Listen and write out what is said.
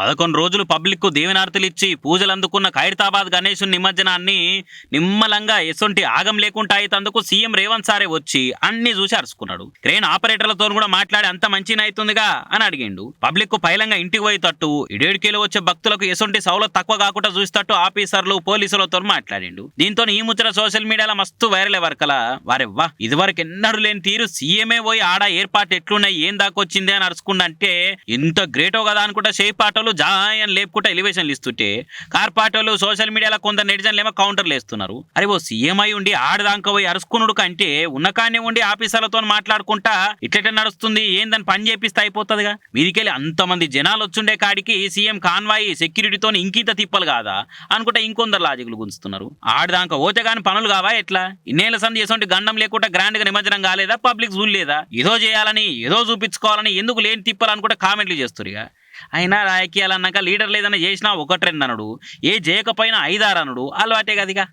11 రోజులు పబ్లిక్కు దీవెనార్తులిచ్చి పూజలు అందుకున్న ఖైరతాబాద్ గణేశుని నిమజ్జనాన్ని నిమ్మలంగా ఎసొంటి ఆగం లేకుండా అయితందుకు సీఎం రేవంత్ సారే వచ్చి అన్ని చూసి అరుచుకున్నాడు. క్రేన్ ఆపరేటర్లతో కూడా మాట్లాడి అంత మంచిగా అవుతుందిగా అని అడిగిండు. పబ్లిక్ పైలంగా ఇంటికి పోయేటట్టు ఇడేడుకేలు వచ్చే భక్తులకు ఎసొంటి సౌలత్ తక్కువ కాకుండా చూసేటట్టు ఆఫీసర్లు పోలీసులతో మాట్లాడిండు. దీంతో ఈ ముచ్చట సోషల్ మీడియాలో మస్తు వైరల్ వర్కలా వారెవ్వా ఇదివరకు ఎన్నడూ లేని తీరు సీఎంఏ పోయి ఆడ ఏర్పాటు ఎట్లున్నాయి ఏం దాకొచ్చింది అని అరుచుకుండంటే ఎంత గ్రేటో కదా అనుకుంటా షేప్ జాయన్ లేపుకుంటా ఎలివేషన్లు ఇస్తుంటే కార్పాటోలు సోషల్ మీడియాలో కొందరు నెటిజన్లు ఏమో కౌంటర్లు వేస్తున్నారు. అరే ఓ సీఎం అయి ఉండి ఆడదాంక పోయి అరుచుకునుడు కంటే ఉన్నకానే ఉండి ఆఫీసర్లతో మాట్లాడుకుంటా ఇట్లెట్లా నడుస్తుంది ఏందని పని చేపిస్తే అయిపోతుందిగా. మీదికెళ్ళి అంతమంది జనాలు వచ్చుండే కాడికి సీఎం కాన్వాయి సెక్యూరిటీతో ఇంకింత తిప్పలు కాదా అనుకుంటా ఇంకొందరు లాజిక్లు గుంచుతున్నారు. ఆడదాంక ఓతే గాని పనులు కావా ఎట్లా ఇన్నేళ్ల సంది చేసే గండం లేకుండా గ్రాండ్ గా నిమజ్జనం కాలేదా పబ్లిక్ చూడలేదా ఏదో చేయాలని ఏదో చూపించుకోవాలని ఎందుకు లేని తిప్పాలని కూడా కామెంట్లు చేస్తారు. అయినా రాజకీయాలు అన్నాక లీడర్ లేదన్నా చేసినా 1-2 అనడు ఏ చేయకపోయినా 5-6 అనడు అలవాటే గదిగా.